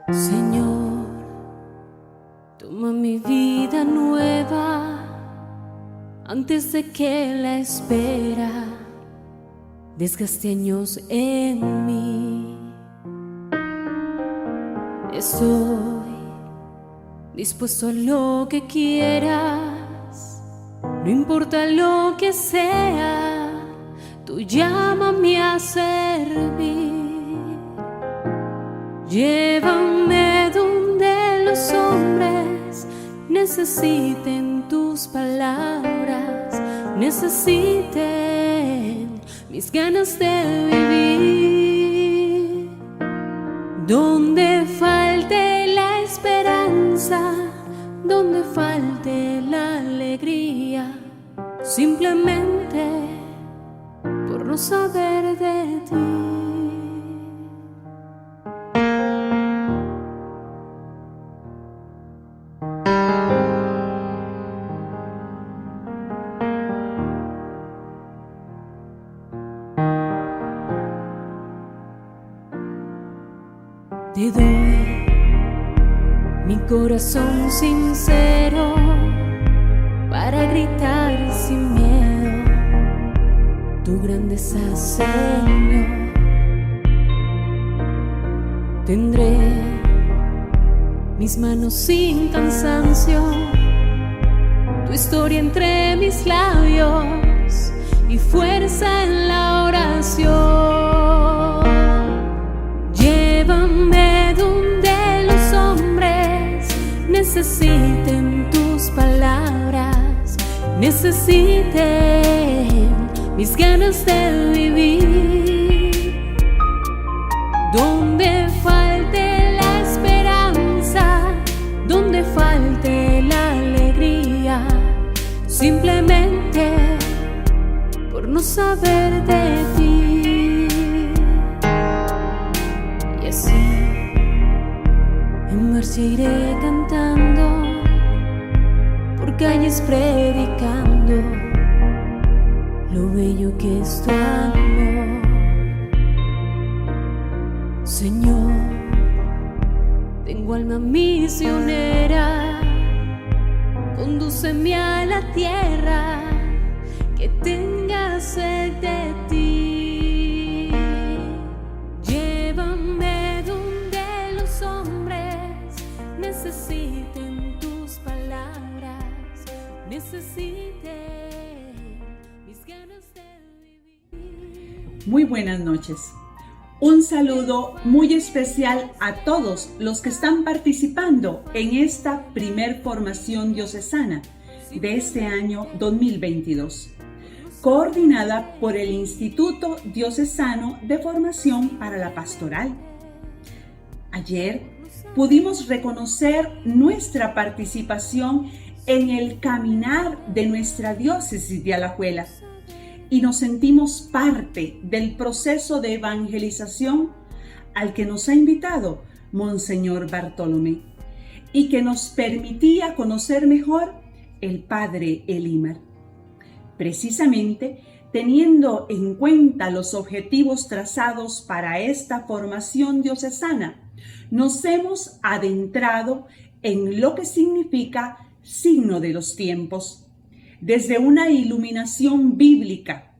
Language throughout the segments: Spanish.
Señor, toma mi vida nueva antes de que la espera desgaste años en mí. Estoy dispuesto a lo que quieras, no importa lo que sea, tú llámame a servir. Llévame donde los hombres necesiten tus palabras, necesiten mis ganas de vivir. Donde falte la esperanza, donde falte la alegría, simplemente por no saber de ti. Te doy mi corazón sincero para gritar sin miedo tu grandeza, Señor. Tendré mis manos sin cansancio, tu historia entre mis labios y fuerza en la oración. Llévame donde los hombres necesiten tus palabras, necesiten mis ganas de vivir. Donde falte la esperanza, donde falte la alegría, simplemente por no saber de ti. Y así en marcha iré cantando, por calles predicando lo bello que es tu amor. Señor, tengo alma misionera, condúceme a la tierra que tenga sed de ti. Llévame donde los hombres necesiten tus palabras, necesiten mis ganas de vivir. Muy buenas noches. Un saludo muy especial a todos los que están participando en esta primer formación diocesana de este año 2022, coordinada por el Instituto Diocesano de Formación para la Pastoral. Ayer pudimos reconocer nuestra participación en el caminar de nuestra diócesis de Alajuela y nos sentimos parte del proceso de evangelización al que nos ha invitado Monseñor Bartolomé y que nos permitía conocer mejor el Padre Elímar. Precisamente, teniendo en cuenta los objetivos trazados para esta formación diocesana, nos hemos adentrado en lo que significa signo de los tiempos, desde una iluminación bíblica.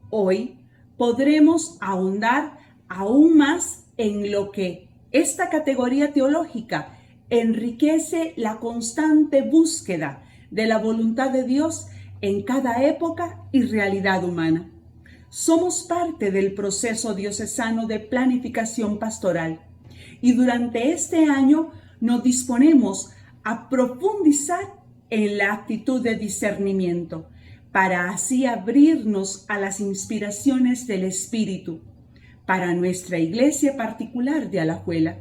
Hoy podremos ahondar aún más en lo que esta categoría teológica enriquece la constante búsqueda de la voluntad de Dios en cada época y realidad humana. Somos parte del proceso diocesano de planificación pastoral y durante este año nos disponemos a profundizar en la actitud de discernimiento, para así abrirnos a las inspiraciones del Espíritu para nuestra iglesia particular de Alajuela.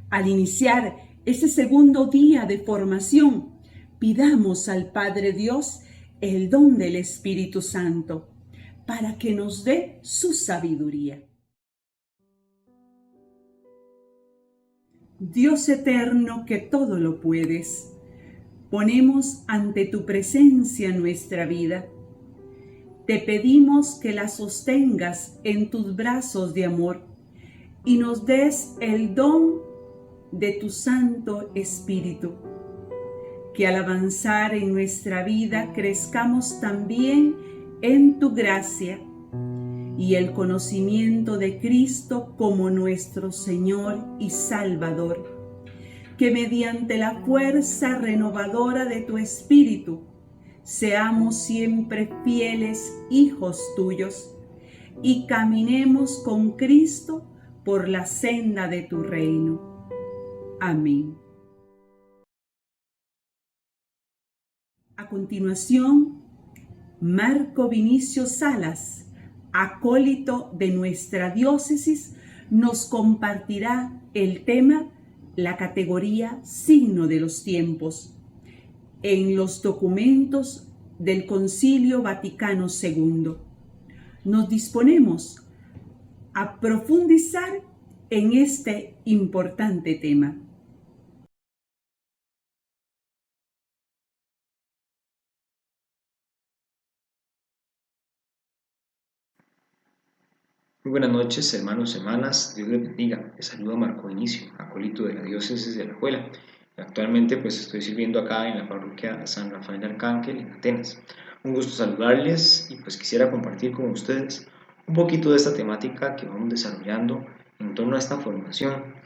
Al iniciar este segundo día de formación, pidamos al Padre Dios el don del Espíritu Santo para que nos dé su sabiduría. Dios eterno, que todo lo puedes, ponemos ante tu presencia nuestra vida. Te pedimos que la sostengas en tus brazos de amor y nos des el don de tu Santo Espíritu. Que al avanzar en nuestra vida crezcamos también en tu gracia y el conocimiento de Cristo como nuestro Señor y Salvador. Que mediante la fuerza renovadora de tu Espíritu seamos siempre fieles hijos tuyos y caminemos con Cristo por la senda de tu reino. Amén. A continuación, Marco Vinicio Salas, acólito de nuestra diócesis, nos compartirá el tema la categoría signo de los tiempos en los documentos del Concilio Vaticano II. Nos disponemos a profundizar en este importante tema. Muy buenas noches, hermanos y hermanas. Dios les bendiga. Les saluda Marco Vinicio, acólito de la diócesis de Alajuela. Actualmente pues estoy sirviendo acá en la parroquia San Rafael Arcángel en Atenas. Un gusto saludarles y pues quisiera compartir con ustedes un poquito de esta temática que vamos desarrollando en torno a esta formación.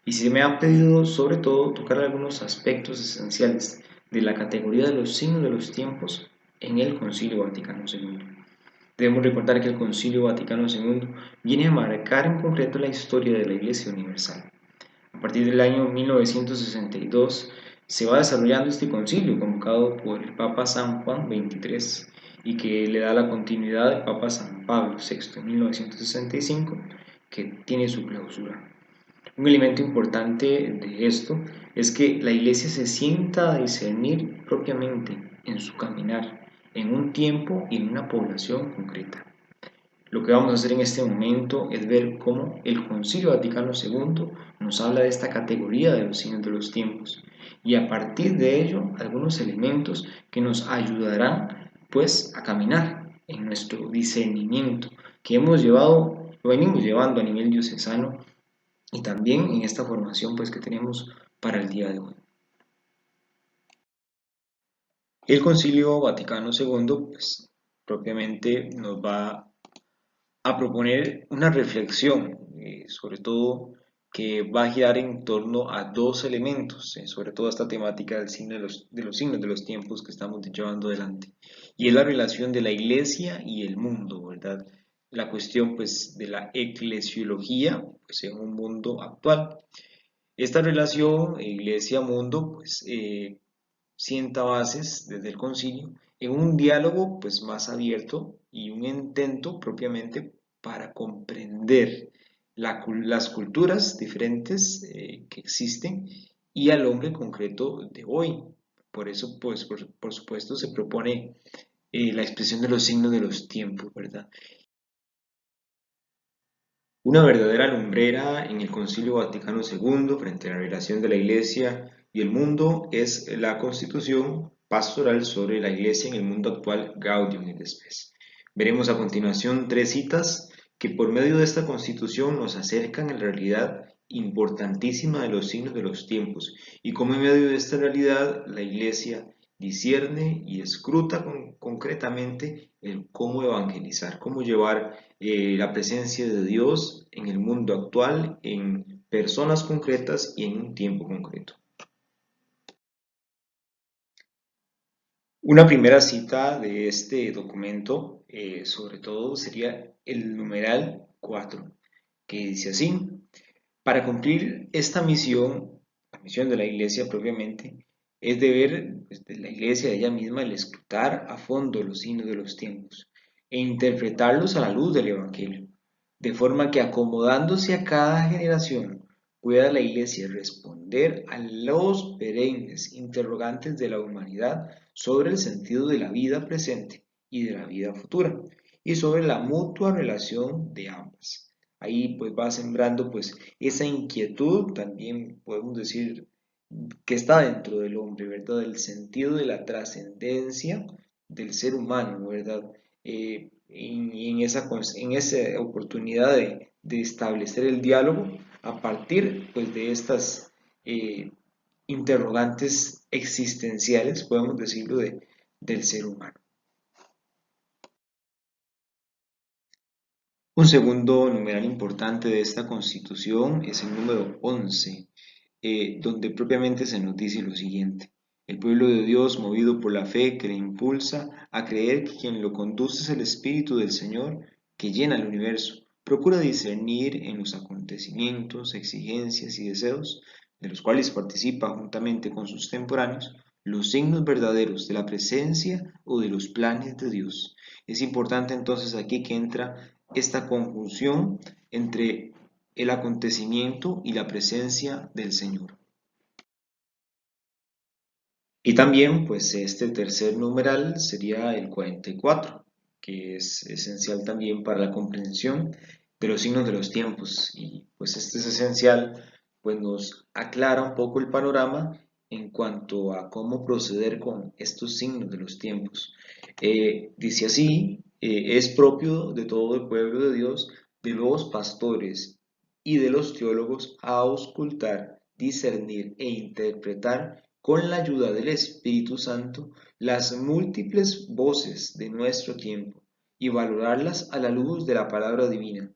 Y se me ha pedido sobre todo tocar algunos aspectos esenciales de la categoría de los signos de los tiempos en el Concilio Vaticano II. Debemos recordar que el Concilio Vaticano II viene a marcar en concreto la historia de la Iglesia Universal. A partir del año 1962 se va desarrollando este concilio convocado por el Papa San Juan XXIII y que le da la continuidad al Papa San Pablo VI en 1965, que tiene su clausura. Un elemento importante de esto es que la Iglesia se sienta a discernir propiamente en su caminar, en un tiempo y en una población concreta. Lo que vamos a hacer en este momento es ver cómo el Concilio Vaticano II nos habla de esta categoría de los signos de los tiempos y a partir de ello algunos elementos que nos ayudarán pues a caminar en nuestro discernimiento que lo venimos llevando a nivel diocesano y también en esta formación pues que tenemos para el día de hoy. El Concilio Vaticano II pues propiamente nos va a proponer una reflexión, sobre todo que va a girar en torno a dos elementos, sobre todo esta temática del signo de los signos de los tiempos que estamos llevando adelante, y es la relación de la Iglesia y el mundo, ¿verdad? La cuestión pues de la eclesiología pues, en un mundo actual. Esta relación Iglesia-mundo pues sienta bases desde el concilio en un diálogo pues más abierto y un intento propiamente para comprender las culturas diferentes que existen y al hombre concreto de hoy. Por eso, pues, por supuesto, se propone la expresión de los signos de los tiempos, ¿verdad? Una verdadera lumbrera en el Concilio Vaticano II frente a la relación de la Iglesia y el mundo es la Constitución Pastoral sobre la Iglesia en el mundo actual, Gaudium et Spes. Veremos a continuación tres citas que por medio de esta Constitución nos acercan a la realidad importantísima de los signos de los tiempos y cómo en medio de esta realidad la Iglesia discierne y escruta concretamente el cómo evangelizar, cómo llevar la presencia de Dios en el mundo actual, en personas concretas y en un tiempo concreto. Una primera cita de este documento, sobre todo, sería el numeral 4, que dice así: para cumplir esta misión, la misión de la Iglesia propiamente, es deber de la Iglesia ella misma el escrutar a fondo los signos de los tiempos e interpretarlos a la luz del Evangelio, de forma que acomodándose a cada generación pueda la Iglesia responder a los perennes interrogantes de la humanidad sobre el sentido de la vida presente y de la vida futura, y sobre la mutua relación de ambas. Ahí pues va sembrando pues esa inquietud, también podemos decir que está dentro del hombre, ¿verdad? El sentido de la trascendencia del ser humano, ¿verdad? En esa oportunidad de establecer el diálogo a partir pues, de estas interrogantes existenciales, podemos decirlo, del ser humano. Un segundo numeral importante de esta constitución es el número 11, donde propiamente se nos dice lo siguiente: el pueblo de Dios, movido por la fe que le impulsa a creer que quien lo conduce es el Espíritu del Señor que llena el universo, procura discernir en los acontecimientos, exigencias y deseos, de los cuales participa juntamente con sus contemporáneos, los signos verdaderos de la presencia o de los planes de Dios. Es importante entonces aquí que entra esta conjunción entre el acontecimiento y la presencia del Señor. Y también, pues este tercer numeral sería el 44, que es esencial también para la comprensión de los signos de los tiempos. Y pues este es esencial, pues nos aclara un poco el panorama en cuanto a cómo proceder con estos signos de los tiempos. Dice así: es propio de todo el pueblo de Dios, de los pastores y de los teólogos, a auscultar, discernir e interpretar con la ayuda del Espíritu Santo las múltiples voces de nuestro tiempo y valorarlas a la luz de la palabra divina,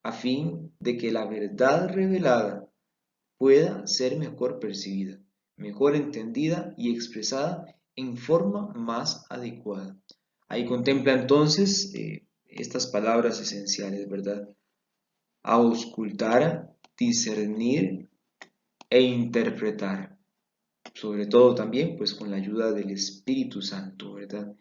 a fin de que la verdad revelada pueda ser mejor percibida, mejor entendida y expresada en forma más adecuada. Ahí contempla entonces estas palabras esenciales, ¿verdad? Auscultar, discernir e interpretar. Sobre todo también pues con la ayuda del Espíritu Santo, ¿verdad?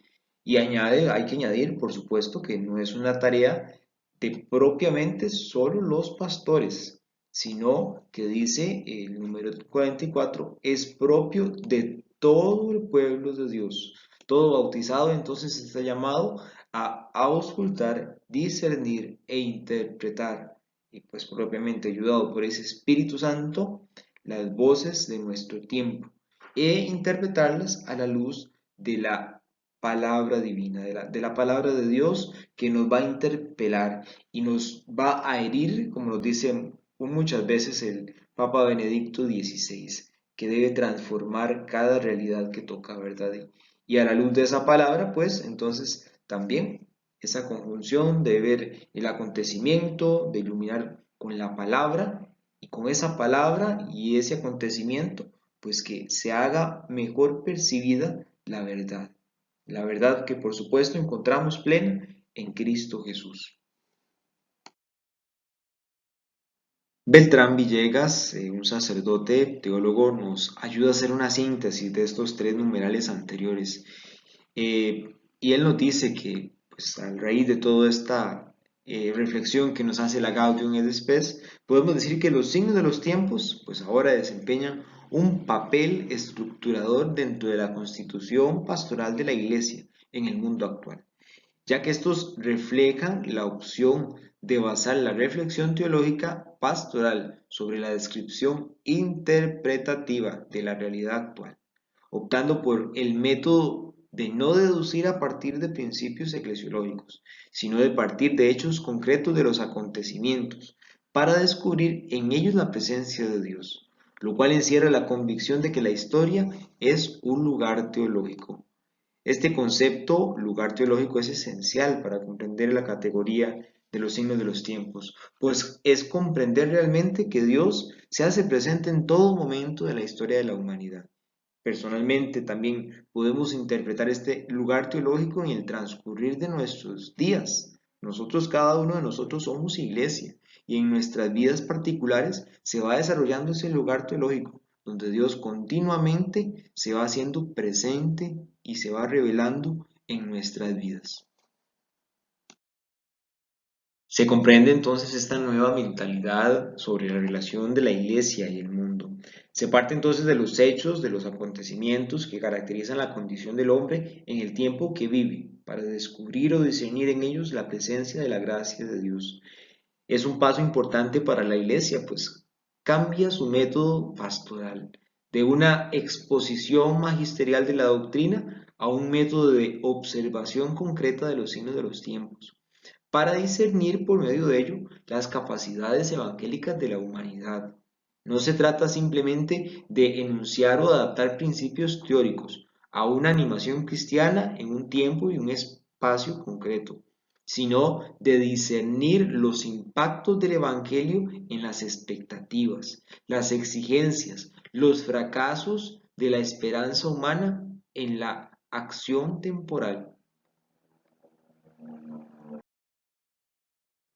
Y hay que añadir, por supuesto, que no es una tarea de propiamente solo los pastores, sino que dice el número 44, es propio de todo el pueblo de Dios. Todo bautizado entonces está llamado a auscultar, discernir e interpretar, y pues propiamente ayudado por ese Espíritu Santo, las voces de nuestro tiempo e interpretarlas a la luz de la palabra divina, de la palabra de Dios, que nos va a interpelar y nos va a herir, como nos dice muchas veces el Papa Benedicto XVI, que debe transformar cada realidad que toca, ¿verdad? Y a la luz de esa palabra, pues entonces también esa conjunción de ver el acontecimiento, de iluminar con la palabra, y con esa palabra y ese acontecimiento pues que se haga mejor percibida la verdad que por supuesto encontramos plena en Cristo Jesús. Beltrán Villegas, un sacerdote teólogo, nos ayuda a hacer una síntesis de estos tres numerales anteriores. Y él nos dice que, pues, a raíz de toda esta reflexión que nos hace la Gaudium et Spes, podemos decir que los signos de los tiempos, pues ahora desempeñan un papel estructurador dentro de la constitución pastoral de la Iglesia en el mundo actual, ya que estos reflejan la opción de basar la reflexión teológica pastoral sobre la descripción interpretativa de la realidad actual, optando por el método de no deducir a partir de principios eclesiológicos, sino de partir de hechos concretos de los acontecimientos, para descubrir en ellos la presencia de Dios, lo cual encierra la convicción de que la historia es un lugar teológico. Este concepto, lugar teológico, es esencial para comprender la categoría de los signos de los tiempos, pues es comprender realmente que Dios se hace presente en todo momento de la historia de la humanidad. Personalmente también podemos interpretar este lugar teológico en el transcurrir de nuestros días. Nosotros, cada uno de nosotros somos iglesia, y en nuestras vidas particulares se va desarrollando ese lugar teológico, donde Dios continuamente se va haciendo presente y se va revelando en nuestras vidas. Se comprende entonces esta nueva mentalidad sobre la relación de la Iglesia y el mundo. Se parte entonces de los hechos, de los acontecimientos que caracterizan la condición del hombre en el tiempo que vive, para descubrir o discernir en ellos la presencia de la gracia de Dios. Es un paso importante para la Iglesia, pues cambia su método pastoral de una exposición magisterial de la doctrina a un método de observación concreta de los signos de los tiempos para discernir por medio de ello las capacidades evangélicas de la humanidad. No se trata simplemente de enunciar o adaptar principios teóricos a una animación cristiana en un tiempo y un espacio concreto, sino de discernir los impactos del Evangelio en las expectativas, las exigencias, los fracasos de la esperanza humana en la acción temporal.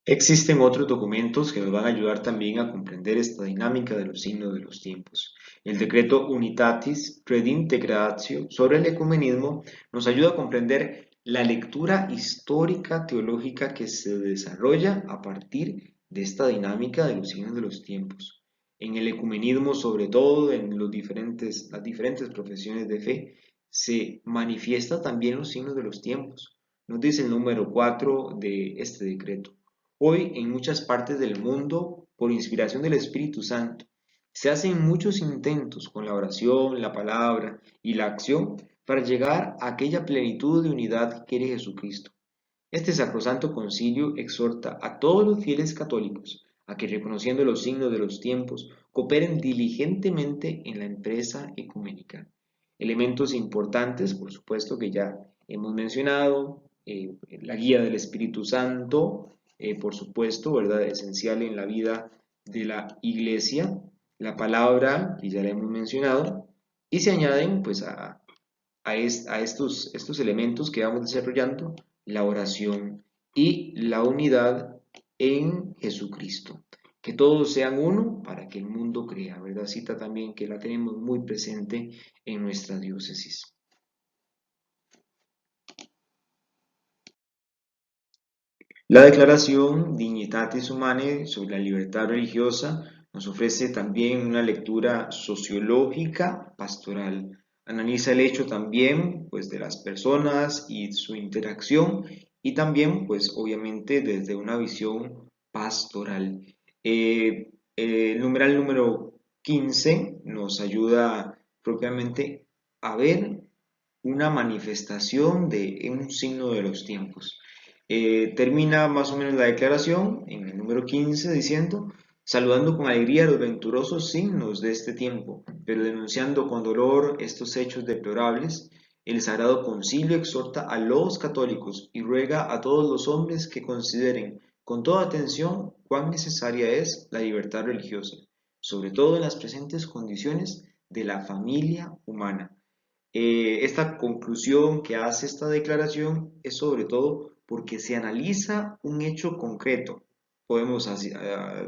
Existen otros documentos que nos van a ayudar también a comprender esta dinámica de los signos de los tiempos. El decreto Unitatis Redintegratio sobre el ecumenismo nos ayuda a comprender la lectura histórica teológica que se desarrolla a partir de esta dinámica de los signos de los tiempos. En el ecumenismo, sobre todo en las diferentes profesiones de fe, se manifiesta también los signos de los tiempos. Nos dice el número 4 de este decreto. Hoy, en muchas partes del mundo, por inspiración del Espíritu Santo, se hacen muchos intentos con la oración, la palabra y la acción para llegar a aquella plenitud de unidad que quiere Jesucristo. Este sacrosanto concilio exhorta a todos los fieles católicos a que, reconociendo los signos de los tiempos, cooperen diligentemente en la empresa ecuménica. Elementos importantes, por supuesto, que ya hemos mencionado, la guía del Espíritu Santo, por supuesto, ¿verdad? Esencial en la vida de la iglesia, la palabra, que ya la hemos mencionado, y se añaden pues a estos elementos que vamos desarrollando, la oración y la unidad en Jesucristo. Que todos sean uno para que el mundo crea, ¿verdad? Cita también que la tenemos muy presente en nuestra diócesis. La Declaración Dignitatis Humanae sobre la libertad religiosa nos ofrece también una lectura sociológica pastoral. Analiza el hecho también pues, de las personas y su interacción y también pues obviamente desde una visión pastoral. El numeral número 15 nos ayuda propiamente a ver una manifestación de un signo de los tiempos. Termina más o menos la declaración en el número 15 diciendo, saludando con alegría los venturosos signos de este tiempo, pero denunciando con dolor estos hechos deplorables, el Sagrado Concilio exhorta a los católicos y ruega a todos los hombres que consideren con toda atención cuán necesaria es la libertad religiosa, sobre todo en las presentes condiciones de la familia humana. Esta conclusión que hace esta declaración es sobre todo porque se analiza un hecho concreto, podemos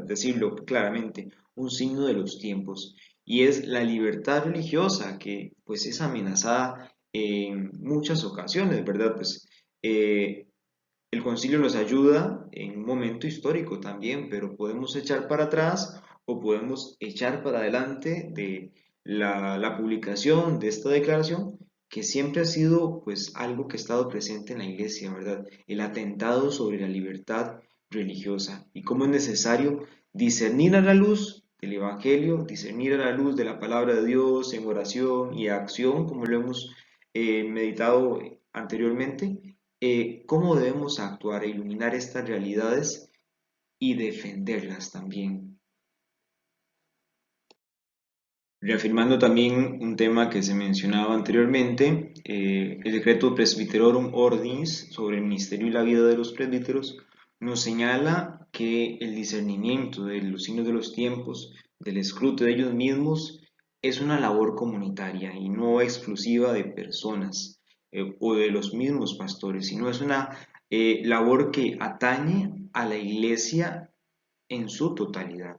decirlo claramente, un signo de los tiempos, y es la libertad religiosa que pues es amenazada en muchas ocasiones, ¿verdad? Pues el concilio nos ayuda en un momento histórico también, pero podemos echar para atrás o podemos echar para adelante de la publicación de esta declaración, que siempre ha sido pues algo que ha estado presente en la iglesia, ¿verdad? El atentado sobre la libertad religiosa y cómo es necesario discernir a la luz del Evangelio, discernir a la luz de la palabra de Dios en oración y acción, como lo hemos meditado anteriormente, cómo debemos actuar e iluminar estas realidades y defenderlas también. Reafirmando también un tema que se mencionaba anteriormente, el decreto Presbyterorum Ordinis sobre el ministerio y la vida de los presbíteros nos señala que el discernimiento de los signos de los tiempos, del escruto de ellos mismos, es una labor comunitaria y no exclusiva de personas o de los mismos pastores, sino es una labor que atañe a la iglesia en su totalidad.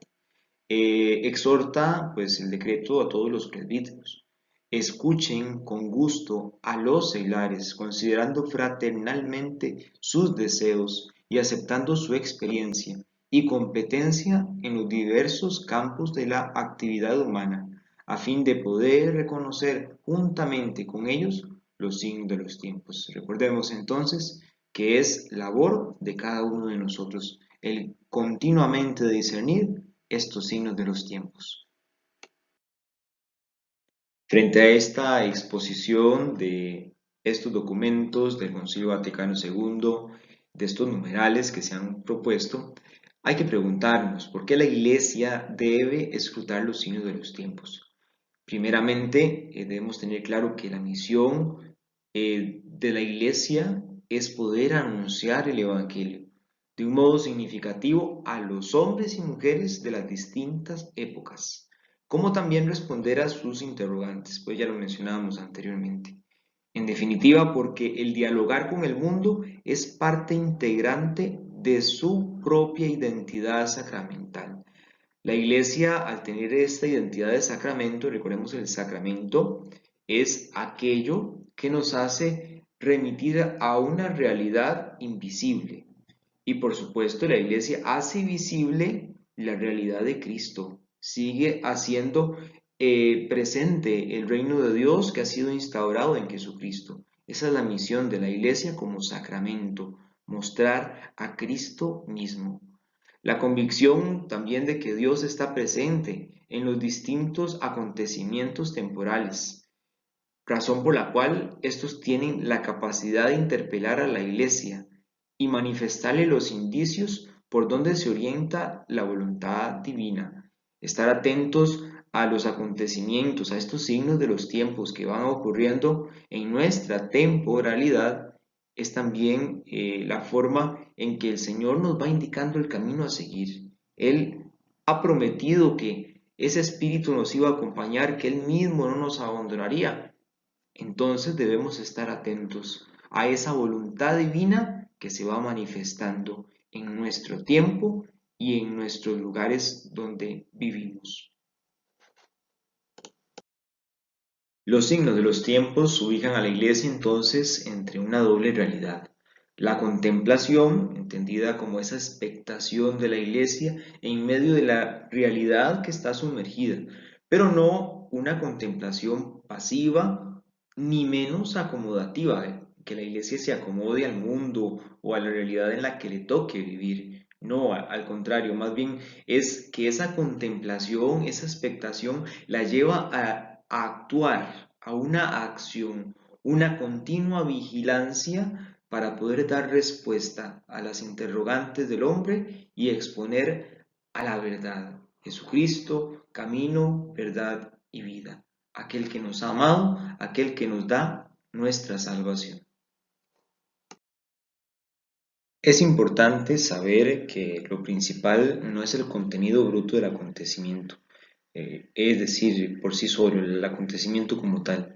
Exhorta pues el decreto a todos los presbíteros. Escuchen con gusto a los seglares, considerando fraternalmente sus deseos y aceptando su experiencia y competencia en los diversos campos de la actividad humana, a fin de poder reconocer juntamente con ellos los signos de los tiempos. Recordemos entonces que es labor de cada uno de nosotros el continuamente discernir estos signos de los tiempos. Frente a esta exposición de estos documentos del Concilio Vaticano II, de estos numerales que se han propuesto, hay que preguntarnos por qué la Iglesia debe escrutar los signos de los tiempos. Primeramente, debemos tener claro que la misión de la Iglesia es poder anunciar el Evangelio de un modo significativo a los hombres y mujeres de las distintas épocas, como también responder a sus interrogantes, pues ya lo mencionábamos anteriormente. En definitiva, porque el dialogar con el mundo es parte integrante de su propia identidad sacramental. La Iglesia, al tener esta identidad de sacramento, recordemos el sacramento, es aquello que nos hace remitir a una realidad invisible. Y por supuesto, la Iglesia hace visible la realidad de Cristo, sigue haciendo presente el reino de Dios que ha sido instaurado en Jesucristo. Esa es la misión de la Iglesia como sacramento, mostrar a Cristo mismo. La convicción también de que Dios está presente en los distintos acontecimientos temporales, razón por la cual estos tienen la capacidad de interpelar a la Iglesia y manifestarle los indicios por donde se orienta la voluntad divina. Estar atentos a los acontecimientos, a estos signos de los tiempos que van ocurriendo en nuestra temporalidad, es también la forma en que el Señor nos va indicando el camino a seguir. Él ha prometido que ese Espíritu nos iba a acompañar, que Él mismo no nos abandonaría. Entonces debemos estar atentos a esa voluntad divina que se va manifestando en nuestro tiempo y en nuestros lugares donde vivimos. Los signos de los tiempos ubican a la Iglesia entonces entre una doble realidad. La contemplación, entendida como esa expectación de la Iglesia en medio de la realidad que está sumergida, pero no una contemplación pasiva ni menos acomodativa, que la Iglesia se acomode al mundo o a la realidad en la que le toque vivir. No, al contrario, más bien es que esa contemplación, esa expectación la lleva a actuar, a una acción, una continua vigilancia para poder dar respuesta a las interrogantes del hombre y exponer a la verdad. Jesucristo, camino, verdad y vida. Aquel que nos ha amado, aquel que nos da nuestra salvación. Es importante saber que lo principal no es el contenido bruto del acontecimiento, es decir, por sí solo, el acontecimiento como tal,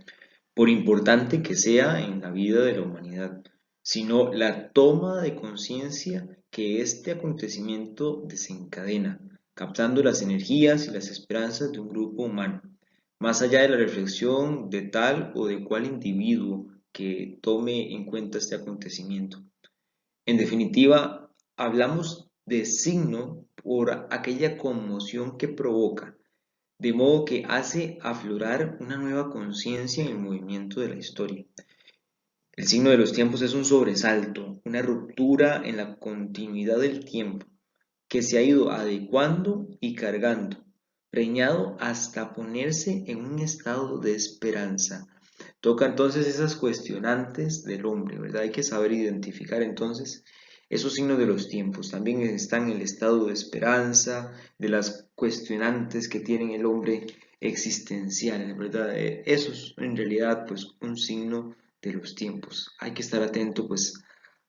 por importante que sea en la vida de la humanidad, sino la toma de conciencia que este acontecimiento desencadena, captando las energías y las esperanzas de un grupo humano, más allá de la reflexión de tal o de cual individuo que tome en cuenta este acontecimiento. En definitiva, hablamos de signo por aquella conmoción que provoca, de modo que hace aflorar una nueva conciencia en el movimiento de la historia. El signo de los tiempos es un sobresalto, una ruptura en la continuidad del tiempo, que se ha ido adecuando y cargando, preñado hasta ponerse en un estado de esperanza. Toca entonces esas cuestionantes del hombre, ¿verdad? Hay que saber identificar entonces esos signos de los tiempos. También están en el estado de esperanza, de las cuestionantes que tiene el hombre existencial, ¿verdad? Eso es en realidad pues un signo de los tiempos. Hay que estar atento pues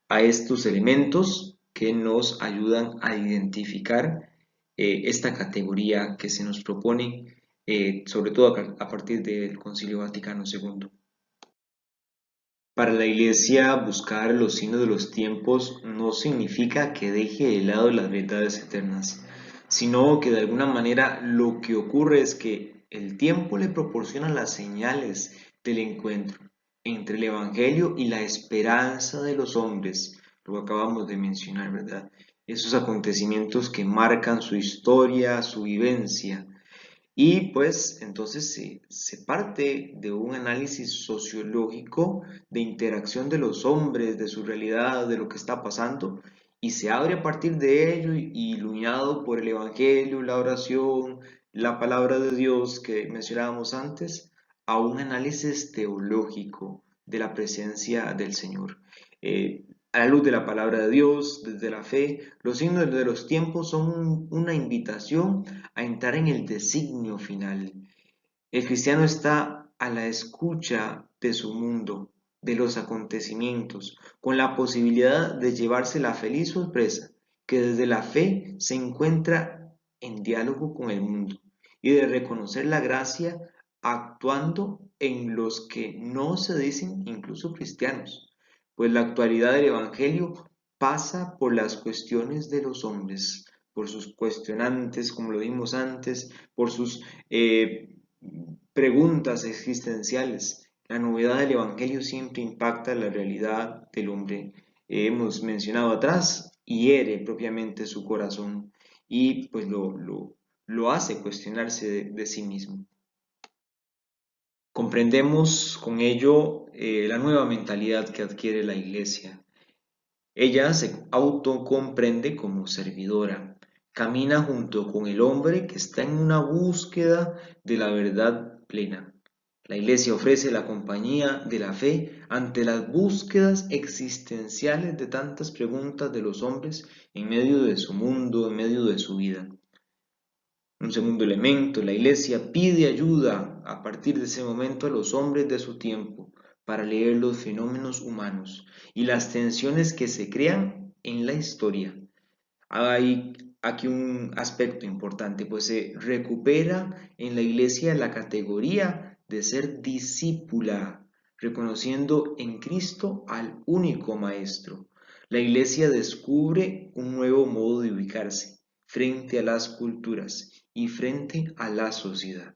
a estos elementos que nos ayudan a identificar esta categoría que se nos propone, sobre todo a partir del Concilio Vaticano II. Para la Iglesia, buscar los signos de los tiempos no significa que deje de lado las verdades eternas, sino que de alguna manera lo que ocurre es que el tiempo le proporciona las señales del encuentro entre el Evangelio y la esperanza de los hombres, lo acabamos de mencionar, ¿verdad? Esos acontecimientos que marcan su historia, su vivencia. Y pues entonces se parte de un análisis sociológico de interacción de los hombres, de su realidad, de lo que está pasando, y se abre a partir de ello, y iluminado por el Evangelio, la oración, la palabra de Dios que mencionábamos antes, a un análisis teológico de la presencia del Señor. A la luz de la palabra de Dios, desde la fe, los signos de los tiempos son una invitación a entrar en el designio final. El cristiano está a la escucha de su mundo, de los acontecimientos, con la posibilidad de llevarse la feliz sorpresa que desde la fe se encuentra en diálogo con el mundo y de reconocer la gracia actuando en los que no se dicen incluso cristianos, pues la actualidad del Evangelio pasa por las cuestiones de los hombres, por sus cuestionantes, como lo vimos antes, por sus preguntas existenciales. La novedad del Evangelio siempre impacta la realidad del hombre. Hemos mencionado atrás, hiere propiamente su corazón y pues lo hace cuestionarse de sí mismo. Comprendemos con ello la nueva mentalidad que adquiere la Iglesia. Ella se autocomprende como servidora, camina junto con el hombre que está en una búsqueda de la verdad plena. La Iglesia ofrece la compañía de la fe ante las búsquedas existenciales de tantas preguntas de los hombres en medio de su mundo, en medio de su vida. Un segundo elemento, la Iglesia pide ayuda a partir de ese momento a los hombres de su tiempo para leer los fenómenos humanos y las tensiones que se crean en la historia. Hay aquí un aspecto importante, pues se recupera en la Iglesia la categoría de ser discípula, reconociendo en Cristo al único Maestro. La Iglesia descubre un nuevo modo de ubicarse frente a las culturas y frente a la sociedad.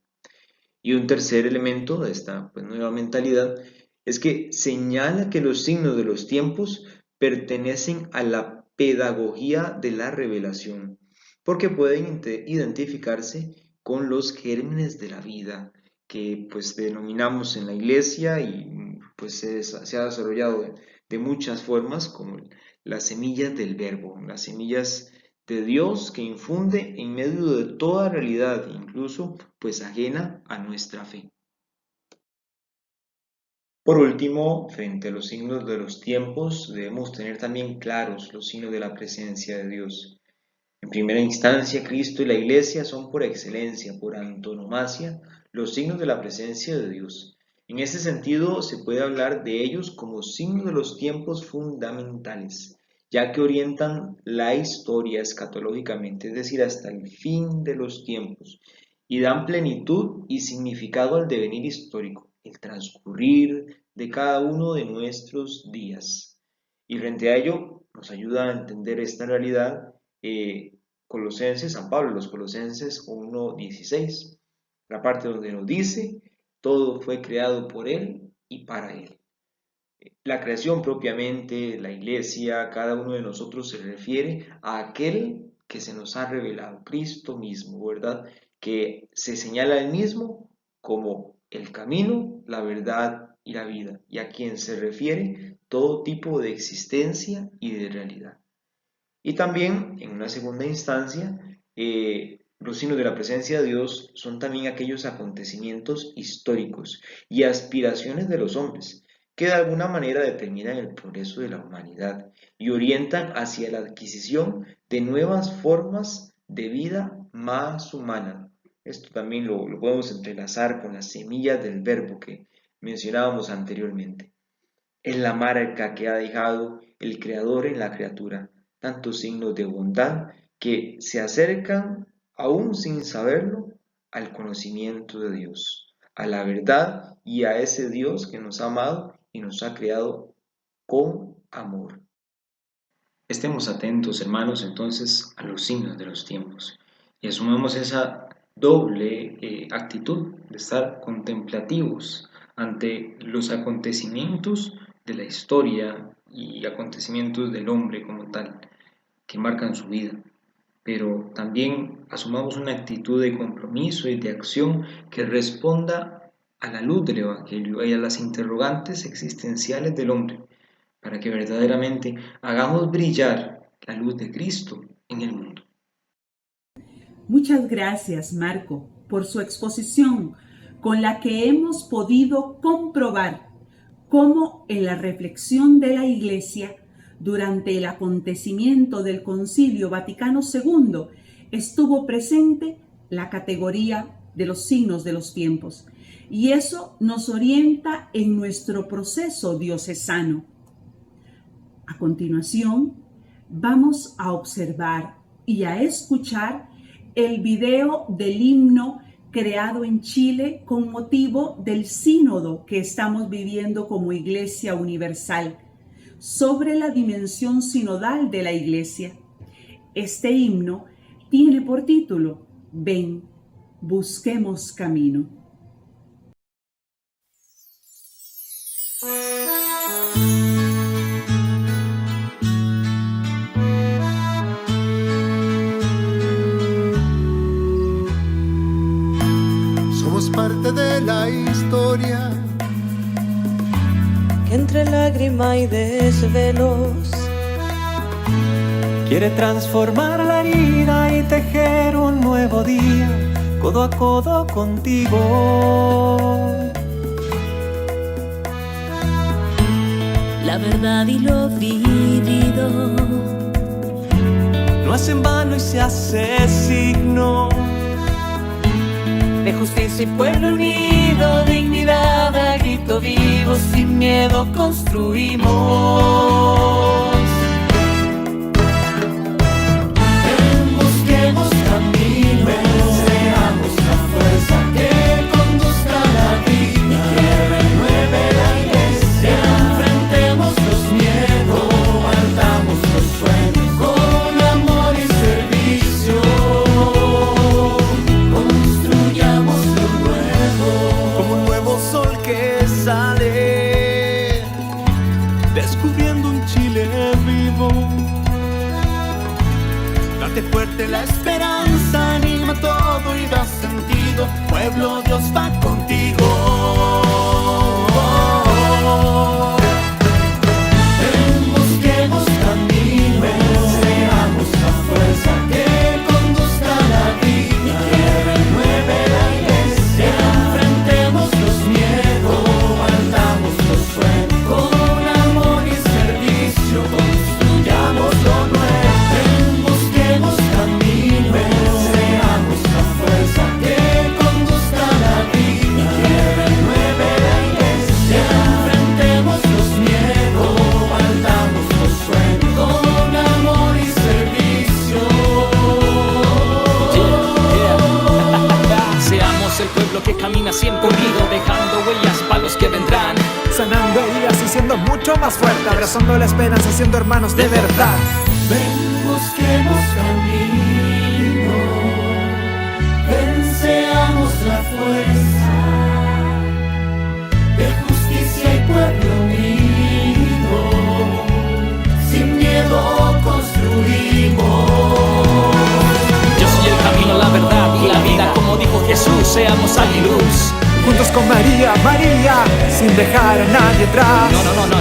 Y un tercer elemento de esta nueva mentalidad es que señala que los signos de los tiempos pertenecen a la pedagogía de la revelación, porque pueden identificarse con los gérmenes de la vida que pues denominamos en la iglesia y pues se ha desarrollado de muchas formas como las semillas del verbo, las semillas de Dios que infunde en medio de toda realidad, incluso pues ajena a nuestra fe. Por último, frente a los signos de los tiempos, debemos tener también claros los signos de la presencia de Dios. En primera instancia, Cristo y la Iglesia son por excelencia, por antonomasia, los signos de la presencia de Dios. En ese sentido, se puede hablar de ellos como signos de los tiempos fundamentales, ya que orientan la historia escatológicamente, es decir, hasta el fin de los tiempos, y dan plenitud y significado al devenir histórico, el transcurrir de cada uno de nuestros días. Y frente a ello, nos ayuda a entender esta realidad San Pablo, los Colosenses 1:16, la parte donde nos dice, todo fue creado por Él y para Él. La creación propiamente, la iglesia, cada uno de nosotros se refiere a aquel que se nos ha revelado, Cristo mismo, ¿verdad? Que se señala él mismo como el camino, la verdad y la vida, y a quien se refiere todo tipo de existencia y de realidad. Y también, en una segunda instancia, los signos de la presencia de Dios son también aquellos acontecimientos históricos y aspiraciones de los hombres que de alguna manera determinan el progreso de la humanidad y orientan hacia la adquisición de nuevas formas de vida más humana. Esto también lo podemos entrelazar con las semillas del verbo que mencionábamos anteriormente. Es la marca que ha dejado el Creador en la criatura, tantos signos de bondad que se acercan, aún sin saberlo, al conocimiento de Dios, a la verdad y a ese Dios que nos ha amado y nos ha creado con amor. Estemos atentos, hermanos, entonces a los signos de los tiempos y asumamos esa doble actitud de estar contemplativos ante los acontecimientos de la historia y acontecimientos del hombre como tal, que marcan su vida. Pero también asumamos una actitud de compromiso y de acción que responda a la luz del Evangelio y a las interrogantes existenciales del hombre, para que verdaderamente hagamos brillar la luz de Cristo en el mundo. Muchas gracias, Marco, por su exposición, con la que hemos podido comprobar cómo en la reflexión de la Iglesia durante el acontecimiento del Concilio Vaticano II estuvo presente la categoría de los signos de los tiempos, y eso nos orienta en nuestro proceso diocesano. A continuación, vamos a observar y a escuchar el video del himno creado en Chile con motivo del sínodo que estamos viviendo como Iglesia Universal sobre la dimensión sinodal de la Iglesia. Este himno tiene por título Ven, busquemos camino. Parte de la historia que entre lágrima y desvelos quiere transformar la herida y tejer un nuevo día, codo a codo contigo. La verdad y lo vivido No es en vano y se hace signo de justicia y pueblo unido, dignidad a grito vivo, sin miedo construimos. Busquemos camino, seamos la fuerza que conduzca la vida, que renueve la iglesia. Enfrentemos los miedos, partamos los sueños con amor y servicio. Sale descubriendo un Chile vivo. Date fuerte la esperanza, anima todo y da sentido. Pueblo, Dios va contigo. Busquemos camino, seamos la fuerza que conduzca la vida, que renueve la iglesia. Enfrentemos los miedos, con amor y servicio, construyamos lo nuevo. Busquemos camino, seamos la fuerza que conduzca la vida, que renueve la iglesia. Enfrentemos los miedos, partamos los sueños, con amor y servicio. Seamos el pueblo que camina siempre unido, dejando huellas para los que vendrán, sanando heridas y siendo mucho más fuerte, abrazando la esperanza, siendo hermanos de verdad. Ven, busquemos camino, ven, seamos la fuerza de justicia y pueblo unido, sin miedo construimos. Yo soy el camino, la verdad y la vida, como dijo Jesús, seamos sal y luz. Juntos con María, María, sin dejar a nadie atrás.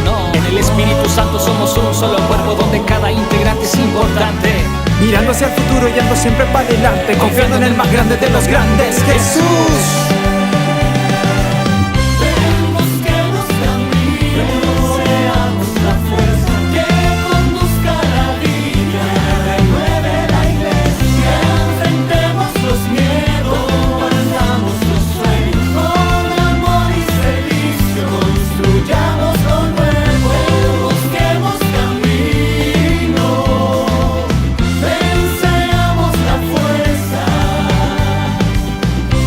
No. En el Espíritu Santo somos un solo cuerpo donde cada integrante es importante. Mirando hacia el futuro y ando siempre para adelante, confiando en el más grande de los grandes, Jesús. Busquemos camino, seamos la fuerza que conduzca la vida, renueve la iglesia. Enfrentemos los miedos, partamos los sueños, con amor y servicio, construyamos lo nuevo. Busquemos camino, ven, seamos la fuerza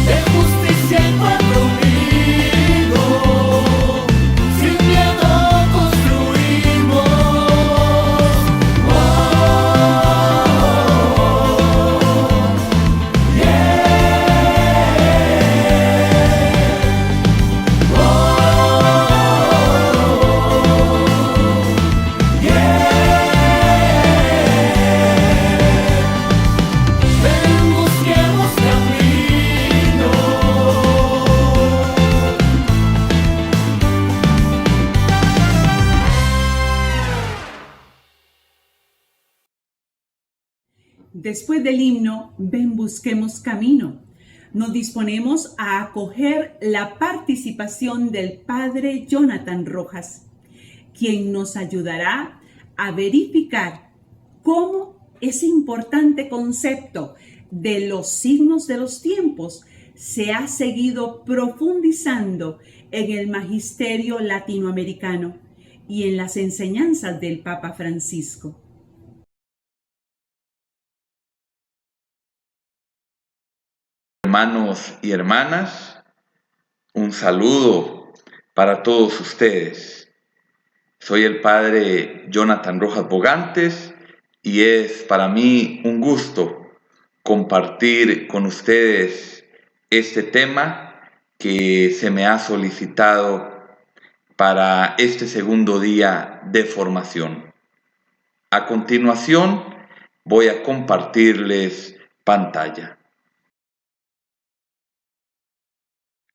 de justicia y después del himno, ven busquemos camino. Nos disponemos a acoger la participación del Padre Jonathan Rojas, quien nos ayudará a verificar cómo ese importante concepto de los signos de los tiempos se ha seguido profundizando en el magisterio latinoamericano y en las enseñanzas del Papa Francisco. Hermanos y hermanas, un saludo para todos ustedes. Soy el Padre Jonathan Rojas Bogantes y es para mí un gusto compartir con ustedes este tema que se me ha solicitado para este segundo día de formación. A continuación voy a compartirles pantalla.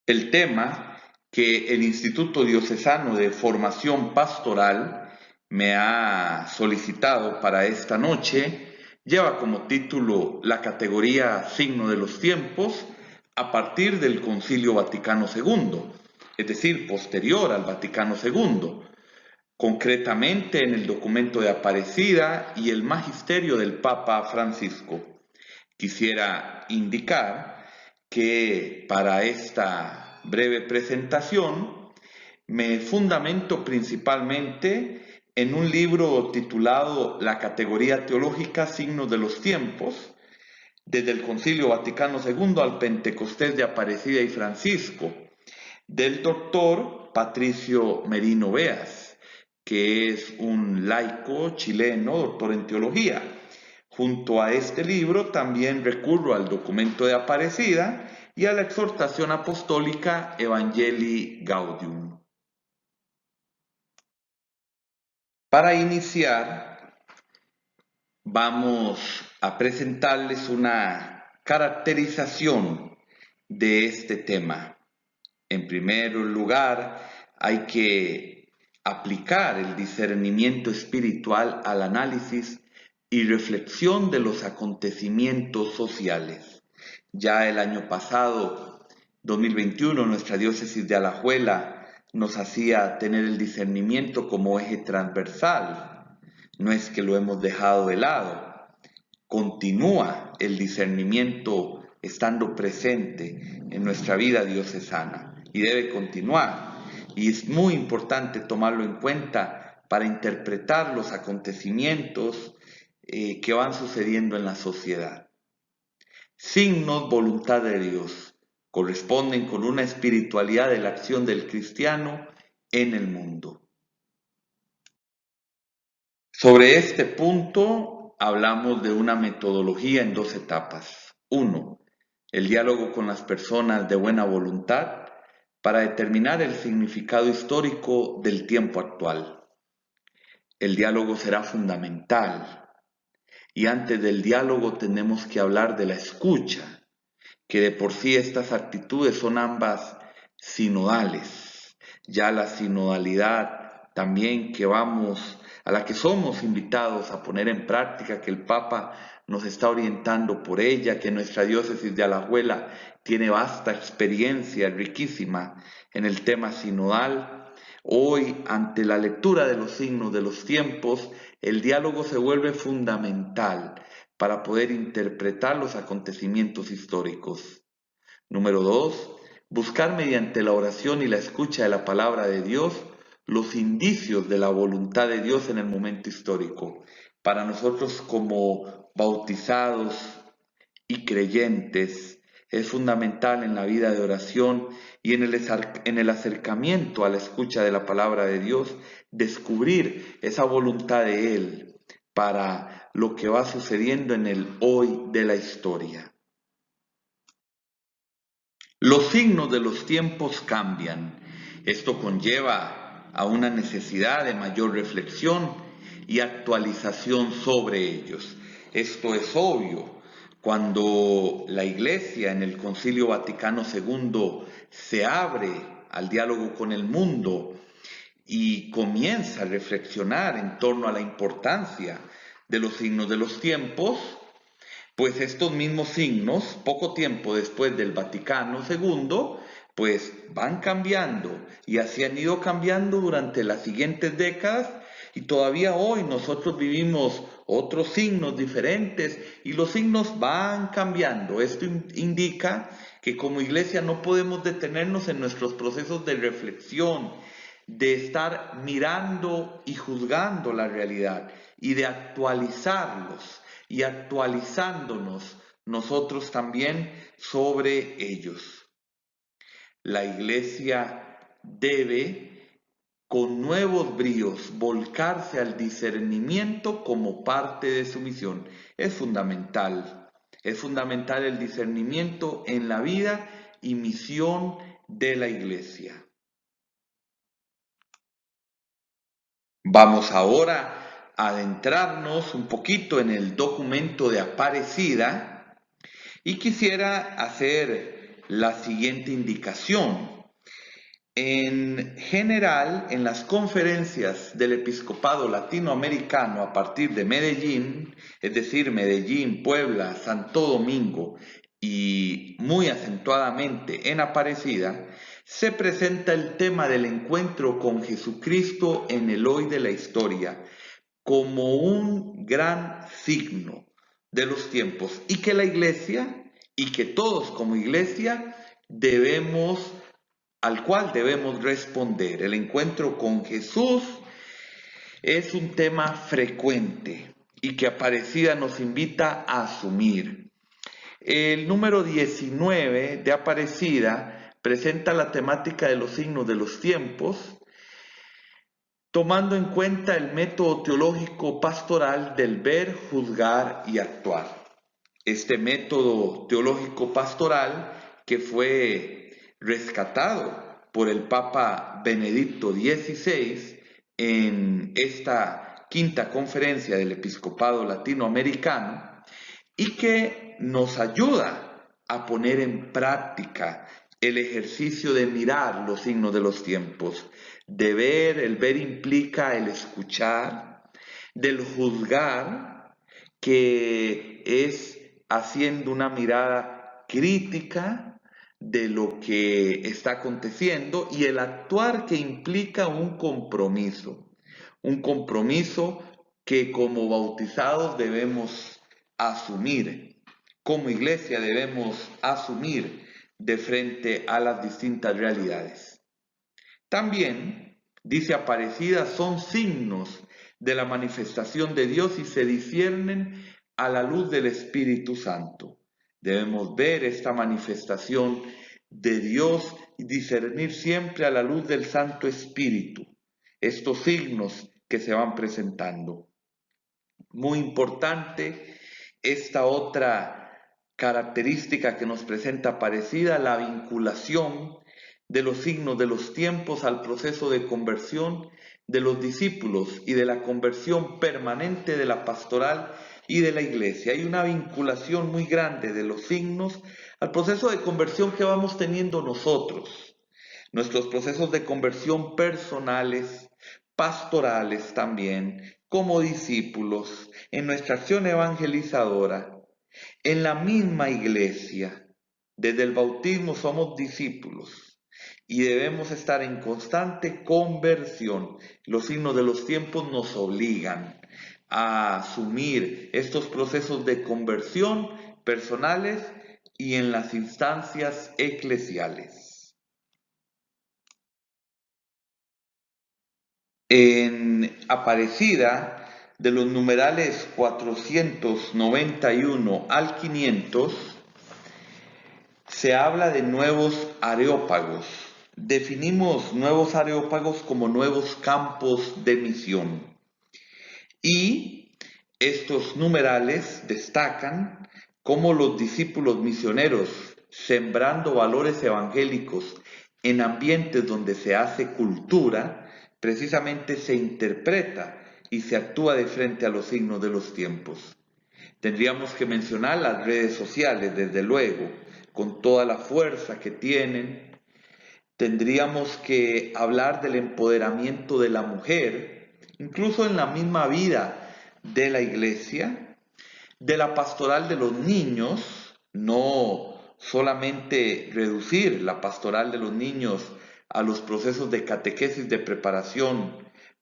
El tema que el Instituto Diocesano de Formación Pastoral me ha solicitado para esta noche lleva como título la categoría Signo de los Tiempos a partir del Concilio Vaticano II, es decir, posterior al Vaticano II, concretamente en el documento de Aparecida y el magisterio del Papa Francisco. Quisiera indicar que para esta breve presentación me fundamento principalmente en un libro titulado La categoría teológica Signos de los Tiempos, desde el Concilio Vaticano II al Pentecostés de Aparecida y Francisco, del doctor Patricio Merino Beas, que es un laico chileno, doctor en teología. Junto a este libro también recurro al documento de Aparecida y a la exhortación apostólica Evangelii Gaudium. Para iniciar, vamos a presentarles una caracterización de este tema. En primer lugar, hay que aplicar el discernimiento espiritual al análisis y reflexión de los acontecimientos sociales. Ya el año pasado, 2021, nuestra diócesis de Alajuela nos hacía tener el discernimiento como eje transversal. No es que lo hemos dejado de lado. Continúa el discernimiento estando presente en nuestra vida diocesana y debe continuar. Y es muy importante tomarlo en cuenta para interpretar los acontecimientos que van sucediendo en la sociedad. Signos, voluntad de Dios, corresponden con una espiritualidad de la acción del cristiano en el mundo. Sobre este punto hablamos de una metodología en 2 etapas. 1. El diálogo con las personas de buena voluntad para determinar el significado histórico del tiempo actual. El diálogo será fundamental. Y antes del diálogo tenemos que hablar de la escucha, que de por sí estas actitudes son ambas sinodales. Ya la sinodalidad también a la que somos invitados a poner en práctica, que el Papa nos está orientando por ella, que nuestra diócesis de Alajuela tiene vasta experiencia riquísima en el tema sinodal. Hoy, ante la lectura de los signos de los tiempos, el diálogo se vuelve fundamental para poder interpretar los acontecimientos históricos. Número 2. Buscar mediante la oración y la escucha de la palabra de Dios los indicios de la voluntad de Dios en el momento histórico. Para nosotros como bautizados y creyentes, es fundamental en la vida de oración y en el acercamiento a la escucha de la palabra de Dios, descubrir esa voluntad de Él para lo que va sucediendo en el hoy de la historia. Los signos de los tiempos cambian. Esto conlleva a una necesidad de mayor reflexión y actualización sobre ellos. Esto es obvio. Cuando la Iglesia en el Concilio Vaticano II se abre al diálogo con el mundo y comienza a reflexionar en torno a la importancia de los signos de los tiempos, Pues estos mismos signos, poco tiempo después del Vaticano II, pues van cambiando y así han ido cambiando durante las siguientes décadas y todavía hoy nosotros vivimos otros signos diferentes y los signos van cambiando. Esto indica que como iglesia no podemos detenernos en nuestros procesos de reflexión, de estar mirando y juzgando la realidad y de actualizarlos y actualizándonos nosotros también sobre ellos. La iglesia debe, con nuevos bríos, volcarse al discernimiento como parte de su misión. Es fundamental el discernimiento en la vida y misión de la iglesia. Vamos ahora a adentrarnos un poquito en el documento de Aparecida y quisiera hacer la siguiente indicación. En general, en las conferencias del episcopado latinoamericano a partir de Medellín, es decir, Medellín, Puebla, Santo Domingo y muy acentuadamente en Aparecida, se presenta el tema del encuentro con Jesucristo en el hoy de la historia como un gran signo de los tiempos y que la iglesia y que todos como iglesia al cual debemos responder. El encuentro con Jesús es un tema frecuente y que Aparecida nos invita a asumir. El número 19 de Aparecida presenta la temática de los signos de los tiempos, tomando en cuenta el método teológico pastoral del ver, juzgar y actuar. Este método teológico pastoral que fue rescatado por el Papa Benedicto XVI en esta quinta conferencia del Episcopado Latinoamericano y que nos ayuda a poner en práctica el ejercicio de mirar los signos de los tiempos. De ver, el ver implica el escuchar, del juzgar, que es haciendo una mirada crítica de lo que está aconteciendo, y el actuar, que implica un compromiso que como bautizados debemos asumir, como iglesia debemos asumir de frente a las distintas realidades. También, dice Aparecida, son signos de la manifestación de Dios y se disciernen a la luz del Espíritu Santo. Debemos ver esta manifestación de Dios y discernir siempre a la luz del Santo Espíritu estos signos que se van presentando. Muy importante esta otra característica que nos presenta Aparecida, la vinculación de los signos de los tiempos al proceso de conversión de los discípulos y de la conversión permanente de la pastoral y de la iglesia. Hay una vinculación muy grande de los signos al proceso de conversión que vamos teniendo nosotros, nuestros procesos de conversión personales, pastorales también, como discípulos, en nuestra acción evangelizadora, en la misma iglesia. Desde el bautismo somos discípulos y debemos estar en constante conversión. Los signos de los tiempos nos obligan a asumir estos procesos de conversión personales y en las instancias eclesiales. En Aparecida, de los numerales 491 al 500, se habla de nuevos areópagos. Definimos nuevos areópagos como nuevos campos de misión. Y estos numerales destacan cómo los discípulos misioneros, sembrando valores evangélicos en ambientes donde se hace cultura, precisamente se interpreta y se actúa de frente a los signos de los tiempos. Tendríamos que mencionar las redes sociales, desde luego, con toda la fuerza que tienen. Tendríamos que hablar del empoderamiento de la mujer, incluso en la misma vida de la iglesia, de la pastoral de los niños, no solamente reducir la pastoral de los niños a los procesos de catequesis de preparación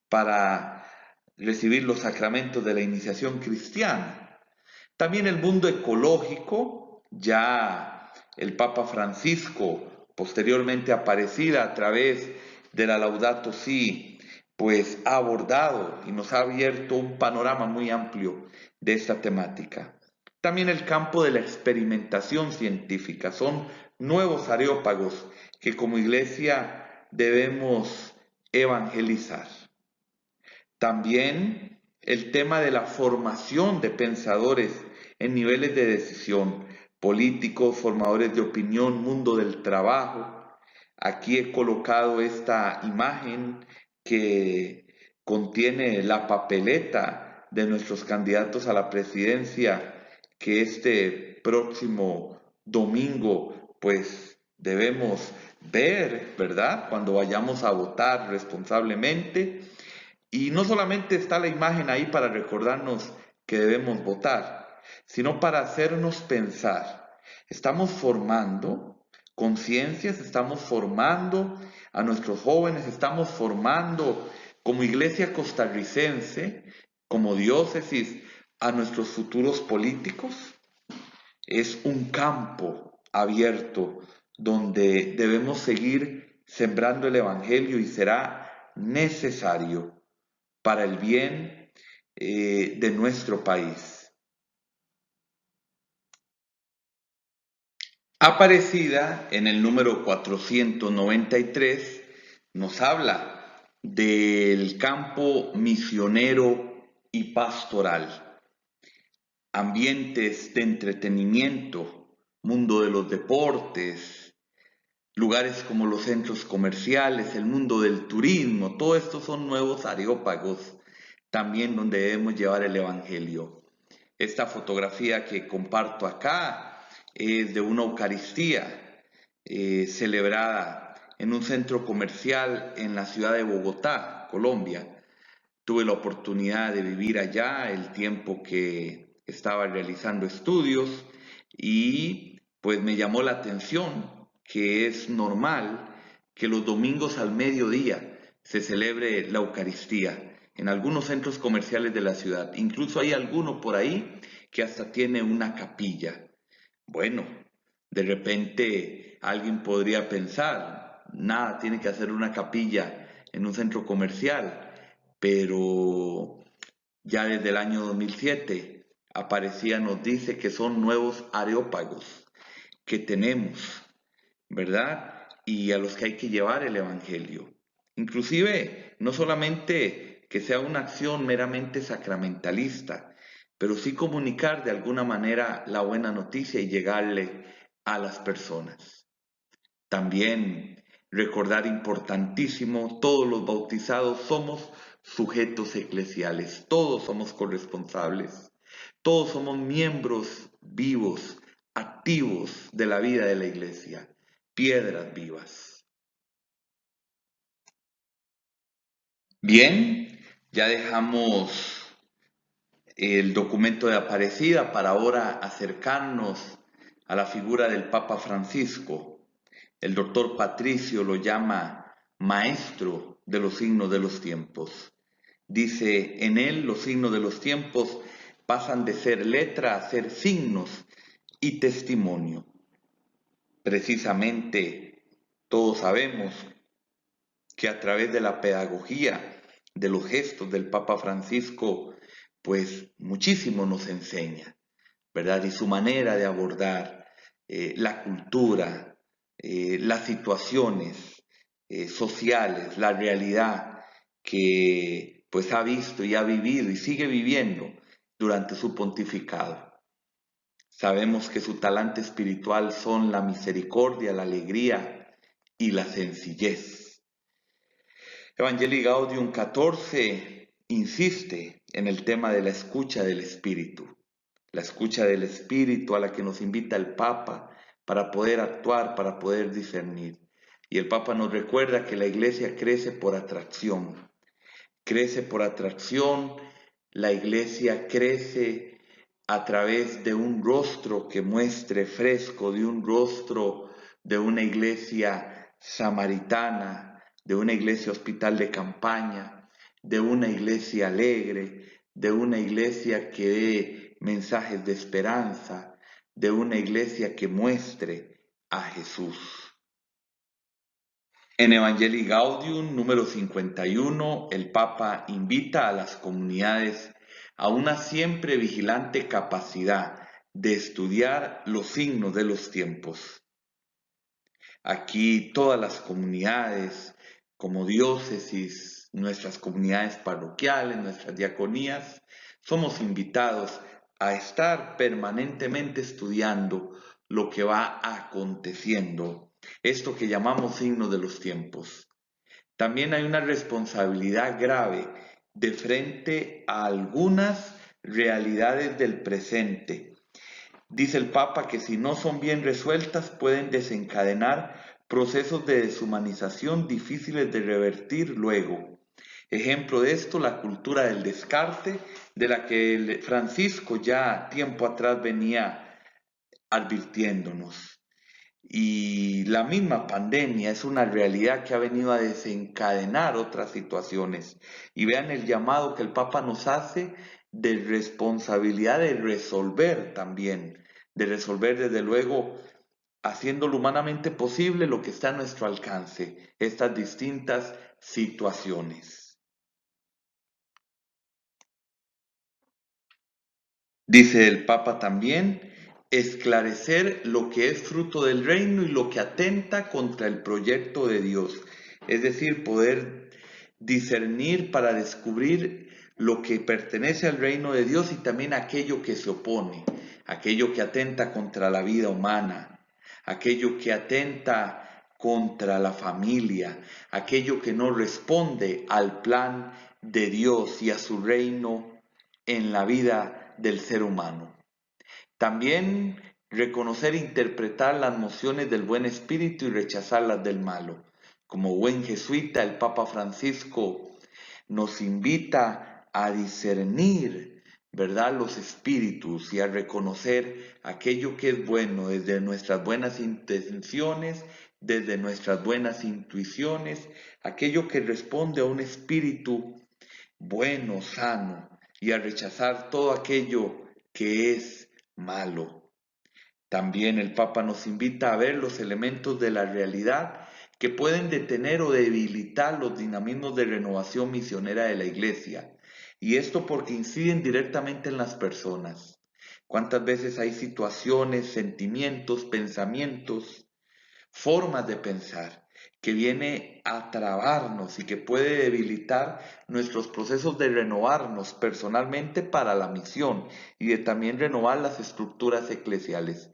para recibir los sacramentos de la iniciación cristiana. También el mundo ecológico, ya el Papa Francisco, posteriormente Aparecida a través de la Laudato Si, pues ha abordado y nos ha abierto un panorama muy amplio de esta temática. También el campo de la experimentación científica, son nuevos areópagos que como iglesia debemos evangelizar. También el tema de la formación de pensadores en niveles de decisión, políticos, formadores de opinión, mundo del trabajo. Aquí he colocado esta imagen que contiene la papeleta de nuestros candidatos a la presidencia, que este próximo domingo pues debemos ver, ¿verdad? Cuando vayamos a votar responsablemente. Y no solamente está la imagen ahí para recordarnos que debemos votar, sino para hacernos pensar. Estamos formando conciencias, estamos formando a nuestros jóvenes, estamos formando como iglesia costarricense, como diócesis, a nuestros futuros políticos. Es un campo abierto donde debemos seguir sembrando el evangelio y será necesario para el bien de nuestro país. Aparecida en el número 493 nos habla del campo misionero y pastoral, ambientes de entretenimiento, mundo de los deportes, lugares como los centros comerciales, el mundo del turismo, todo esto son nuevos areópagos también donde debemos llevar el evangelio. Esta fotografía que comparto acá es de una Eucaristía celebrada en un centro comercial en la ciudad de Bogotá, Colombia. Tuve la oportunidad de vivir allá el tiempo que estaba realizando estudios y pues me llamó la atención que es normal que los domingos al mediodía se celebre la Eucaristía en algunos centros comerciales de la ciudad. Incluso hay alguno por ahí que hasta tiene una capilla. Bueno, de repente alguien podría pensar, nada tiene que hacer una capilla en un centro comercial, pero ya desde el año 2007 Aparecida nos dice que son nuevos areópagos que tenemos, ¿verdad? Y a los que hay que llevar el evangelio. Inclusive, no solamente que sea una acción meramente sacramentalista, pero sí comunicar de alguna manera la buena noticia y llegarle a las personas. También recordar importantísimo, todos los bautizados somos sujetos eclesiales, todos somos corresponsables, todos somos miembros vivos, activos de la vida de la iglesia, piedras vivas. Bien, ya dejamos el documento de Aparecida para ahora acercarnos a la figura del Papa Francisco. El doctor Patricio lo llama maestro de los signos de los tiempos. Dice, en él los signos de los tiempos pasan de ser letra a ser signos y testimonio. Precisamente todos sabemos que a través de la pedagogía, de los gestos del Papa Francisco, pues muchísimo nos enseña, ¿verdad? Y su manera de abordar la cultura, las situaciones sociales, la realidad que pues ha visto y ha vivido y sigue viviendo durante su pontificado. Sabemos que su talante espiritual son la misericordia, la alegría y la sencillez. Evangelii Gaudium 14 insiste en el tema de la escucha del Espíritu. La escucha del Espíritu a la que nos invita el Papa para poder actuar, para poder discernir. Y el Papa nos recuerda que la Iglesia crece por atracción. Crece por atracción, la Iglesia crece a través de un rostro que muestre fresco, de un rostro de una iglesia samaritana, de una iglesia hospital de campaña, de una iglesia alegre, de una iglesia que dé mensajes de esperanza, de una iglesia que muestre a Jesús. En Evangelii Gaudium número 51, el Papa invita a las comunidades a una siempre vigilante capacidad de estudiar los signos de los tiempos. Aquí todas las comunidades, como diócesis, nuestras comunidades parroquiales, nuestras diaconías, somos invitados a estar permanentemente estudiando lo que va aconteciendo, esto que llamamos signos de los tiempos. También hay una responsabilidad grave de frente a algunas realidades del presente. Dice el Papa que si no son bien resueltas pueden desencadenar procesos de deshumanización difíciles de revertir luego. Ejemplo de esto, la cultura del descarte, de la que Francisco ya tiempo atrás venía advirtiéndonos. Y la misma pandemia es una realidad que ha venido a desencadenar otras situaciones. Y vean el llamado que el Papa nos hace de responsabilidad de resolver también, de resolver desde luego haciendo lo humanamente posible lo que está a nuestro alcance, estas distintas situaciones. Dice el Papa también, esclarecer lo que es fruto del reino y lo que atenta contra el proyecto de Dios. Es decir, poder discernir para descubrir lo que pertenece al reino de Dios y también aquello que se opone, aquello que atenta contra la vida humana, aquello que atenta contra la familia, aquello que no responde al plan de Dios y a su reino en la vida del ser humano. También reconocer e interpretar las mociones del buen espíritu y rechazarlas del malo. Como buen jesuita, el Papa Francisco nos invita a discernir, ¿verdad?, los espíritus y a reconocer aquello que es bueno desde nuestras buenas intenciones, desde nuestras buenas intuiciones, aquello que responde a un espíritu bueno, sano, y a rechazar todo aquello que es malo. También el Papa nos invita a ver los elementos de la realidad que pueden detener o debilitar los dinamismos de renovación misionera de la Iglesia. Y esto porque inciden directamente en las personas. ¿Cuántas veces hay situaciones, sentimientos, pensamientos, formas de pensar que viene a trabarnos y que puede debilitar nuestros procesos de renovarnos personalmente para la misión y de también renovar las estructuras eclesiales?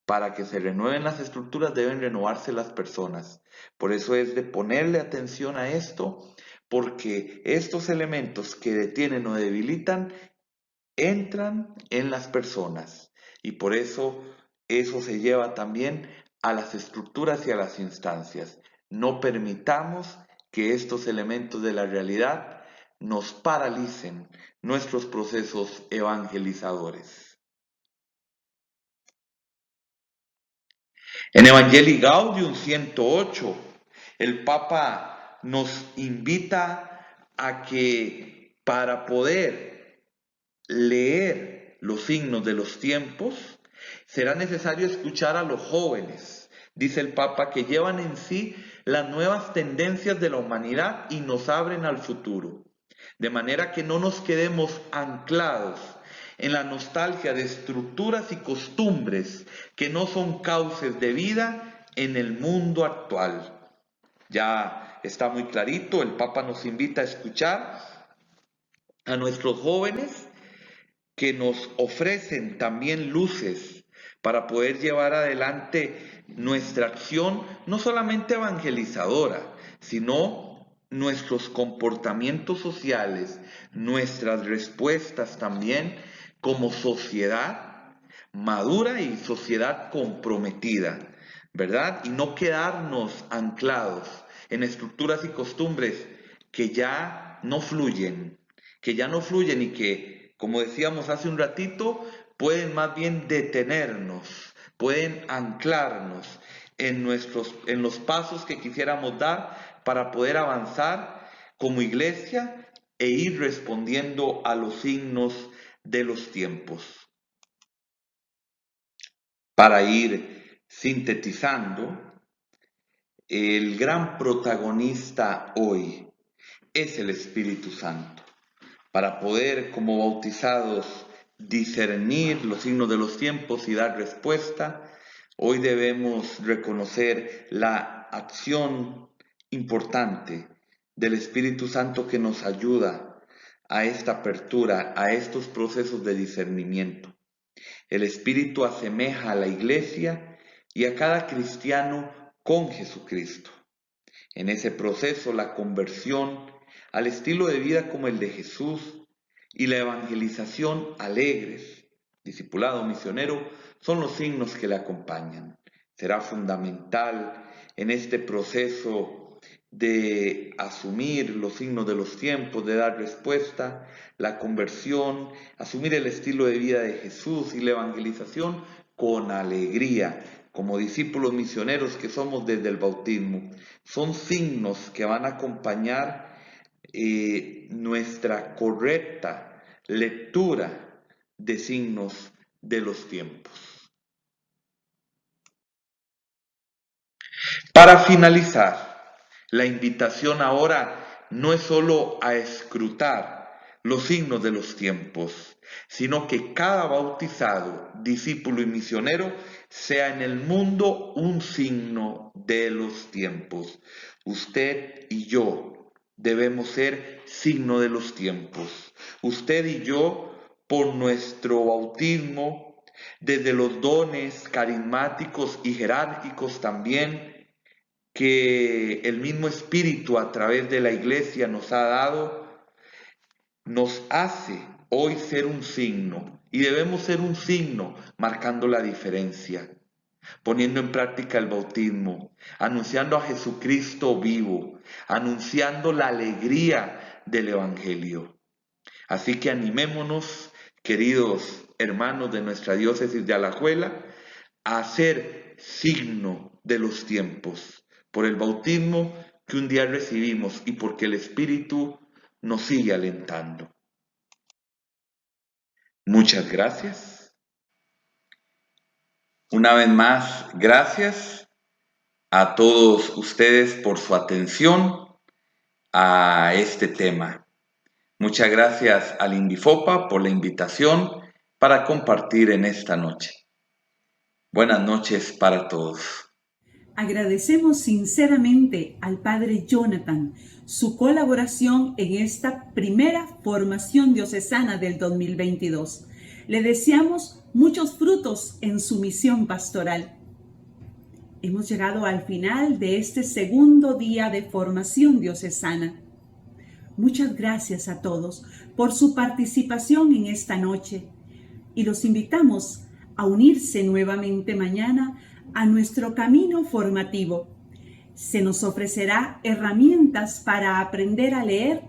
Para que se renueven las estructuras deben renovarse las personas. Por eso es de ponerle atención a esto, porque estos elementos que detienen o debilitan entran en las personas y por eso se lleva también a las estructuras y a las instancias. No permitamos que estos elementos de la realidad nos paralicen nuestros procesos evangelizadores. En Evangelii Gaudium 108, el Papa nos invita a que para poder leer los signos de los tiempos, será necesario escuchar a los jóvenes, dice el Papa, que llevan en sí las nuevas tendencias de la humanidad y nos abren al futuro, de manera que no nos quedemos anclados en la nostalgia de estructuras y costumbres que no son cauces de vida en el mundo actual. Ya está muy clarito, el Papa nos invita a escuchar a nuestros jóvenes que nos ofrecen también luces para poder llevar adelante nuestra acción, no solamente evangelizadora, sino nuestros comportamientos sociales, nuestras respuestas también como sociedad madura y sociedad comprometida, ¿verdad? Y no quedarnos anclados en estructuras y costumbres que ya no fluyen y que como decíamos hace un ratito, pueden más bien detenernos, pueden anclarnos en los pasos que quisiéramos dar para poder avanzar como iglesia e ir respondiendo a los signos de los tiempos. Para ir sintetizando, el gran protagonista hoy es el Espíritu Santo. Para poder, como bautizados, discernir los signos de los tiempos y dar respuesta, hoy debemos reconocer la acción importante del Espíritu Santo que nos ayuda a esta apertura, a estos procesos de discernimiento. El Espíritu asemeja a la iglesia y a cada cristiano con Jesucristo. En ese proceso, la conversión al estilo de vida como el de Jesús y la evangelización alegres, discipulado misionero, son los signos que le acompañan. Será fundamental en este proceso de asumir los signos de los tiempos, de dar respuesta, la conversión, asumir el estilo de vida de Jesús y la evangelización con alegría, como discípulos misioneros que somos desde el bautismo. Son signos que van a acompañar nuestra correcta lectura de signos de los tiempos. Para finalizar, la invitación ahora no es solo a escrutar los signos de los tiempos, sino que cada bautizado, discípulo y misionero sea en el mundo un signo de los tiempos. Usted y yo debemos ser signo de los tiempos. Usted y yo, por nuestro bautismo, desde los dones carismáticos y jerárquicos también, que el mismo Espíritu a través de la iglesia nos ha dado, nos hace hoy ser un signo, y debemos ser un signo marcando la diferencia, poniendo en práctica el bautismo, anunciando a Jesucristo vivo, anunciando la alegría del Evangelio. Así que animémonos, queridos hermanos de nuestra diócesis de Alajuela, a ser signo de los tiempos, por el bautismo que un día recibimos y porque el Espíritu nos sigue alentando. Muchas gracias. Una vez más, gracias a todos ustedes por su atención a este tema. Muchas gracias al Indifopa por la invitación para compartir en esta noche. Buenas noches para todos. Agradecemos sinceramente al Padre Jonathan su colaboración en esta primera formación diocesana del 2022. Le deseamos muchos frutos en su misión pastoral. Hemos llegado al final de este segundo día de formación diocesana. Muchas gracias a todos por su participación en esta noche y los invitamos a unirse nuevamente mañana a nuestro camino formativo. Se nos ofrecerá herramientas para aprender a leer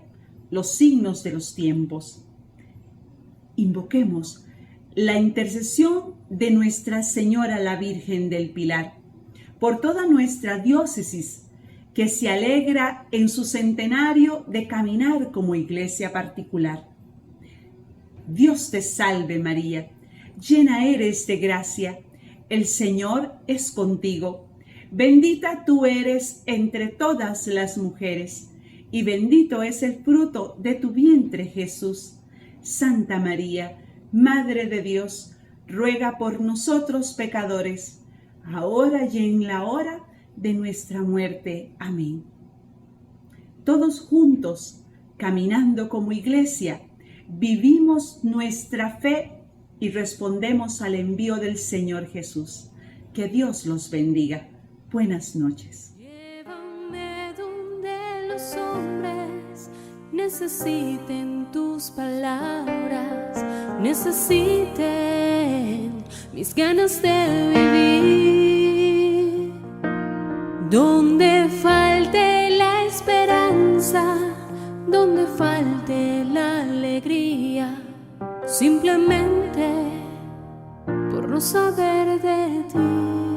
los signos de los tiempos. Invoquemos la intercesión de Nuestra Señora la Virgen del Pilar por toda nuestra diócesis, que se alegra en su centenario de caminar como iglesia particular. Dios te salve María, llena eres de gracia, el Señor es contigo. Bendita tú eres entre todas las mujeres, y bendito es el fruto de tu vientre, Jesús. Santa María, Madre de Dios, ruega por nosotros pecadores, ahora y en la hora de nuestra muerte. Amén. Todos juntos, caminando como iglesia, vivimos nuestra fe y respondemos al envío del Señor Jesús. Que Dios los bendiga. Buenas noches. Llévame donde los hombres necesiten tus palabras, necesiten mis ganas de vivir. Donde falte la esperanza, donde falte la alegría, simplemente por no saber de ti.